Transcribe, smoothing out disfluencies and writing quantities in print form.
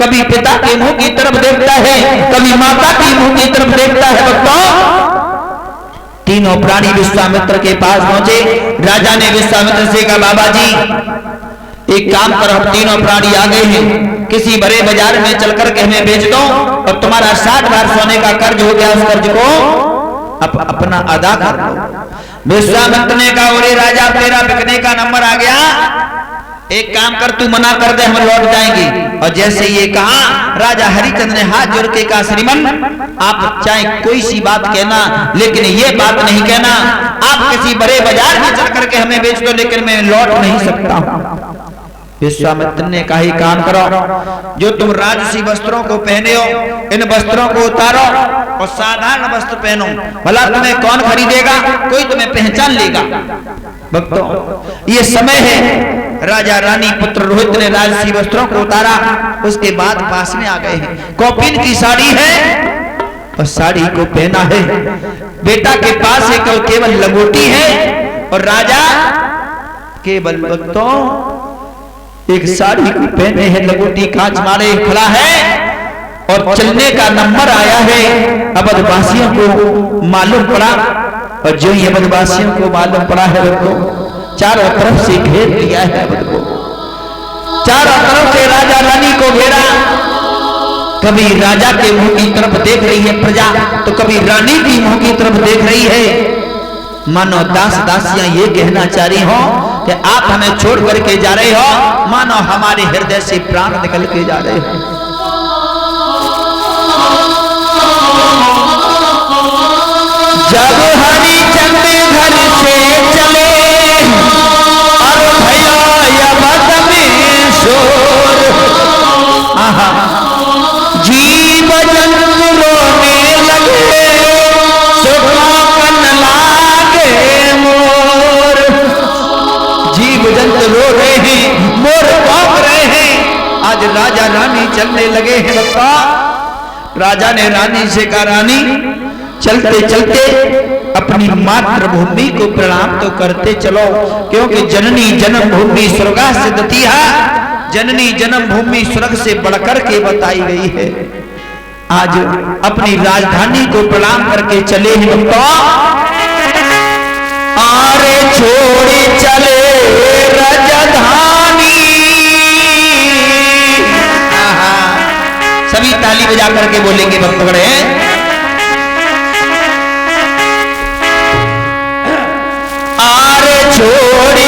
कभी पिता के मुंह की तरफ देखता है, कभी माता की मुंह की तरफ देखता है। भक्तों, तीनों प्राणी विश्वामित्र के पास पहुंचे। राजा ने विश्वामित्र से कहा, बाबा जी एक काम करो, हम तीनों प्राणी आ गए हैं, किसी बड़े बाजार में चल करके हमें बेच दो और तुम्हारा 60 बार सोने का कर्ज हो गया, उस कर्ज को अपना अदा कर लो। विश्वामित्र ने कहा, अरे राजा तेरा बिकने का नंबर आ गया, एक काम कर, तू मना कर दे, हम लौट जाएंगे। और जैसे ये कहा, राजा हरिचंद्र ने हाथ जोड़ के कहा, श्रीमन आप चाहे कोई सी बात कहना, लेकिन ये बात नहीं कहना, आप किसी बड़े बाजार में चल करके हमें बेच दो, लेकिन मैं लौट नहीं सकता हूं। विश्वामित्र ने कहा, ही काम करो, जो तुम राजसी वस्त्रों को पहने हो, इन वस्त्रों को उतारो और साधारण वस्त्र पहनो, भला तुम्हें कौन खरीदेगा, कोई तुम्हें पहचान लेगा। भक्तों, ये समय है, राजा रानी पुत्र रोहित ने राजसी वस्त्रों को उतारा, उसके बाद पास में आ गए हैं। कौपीन की साड़ी है और साड़ी को पहना है, बेटा के पास एक केवल लंगोटी है और राजा केवल भक्तों एक साड़ी को पहने हैं, लंगोटी कांच मारे खड़ा है और चलने का नंबर आया है। अवधवासियों को मालूम पड़ा और जो ही अवधवासियों को मालूम पड़ा है, उनको चारों तरफ से घेर लिया है। अवध को चारों तरफ से राजा रानी को घेरा, कभी राजा के मुंह की तरफ देख रही है प्रजा, तो कभी रानी की मुंह की तरफ देख रही है। मानो दास दासियां ये कहना चाह रही हो कि आप हमें छोड़ करके जा रहे हो, मानो हमारे हृदय से प्राण निकल के जा रहे हो। जब हरिचंद्र घर से चले और भयो अवध में शोर, जीव जंतु रोने लगे, सुखन लागे मोर। जीव जंतु रो रहे हैं, मोर भौंक रहे हैं। आज राजा रानी चलने लगे हैं। राजा ने रानी से कहा, रानी चलते चलते अपनी मातृभूमि को प्रणाम तो करते चलो, क्योंकि जननी जन्मभूमि स्वर्गा सिद्धतिहा, जननी जन्मभूमि स्वर्ग से बढ़कर के बताई गई है। आज अपनी राजधानी को प्रणाम करके चले हैं। आरे छोड़ी चले राजधानी, सभी ताली बजा करके बोलेंगे भक्त बड़े। आरे छोड़ी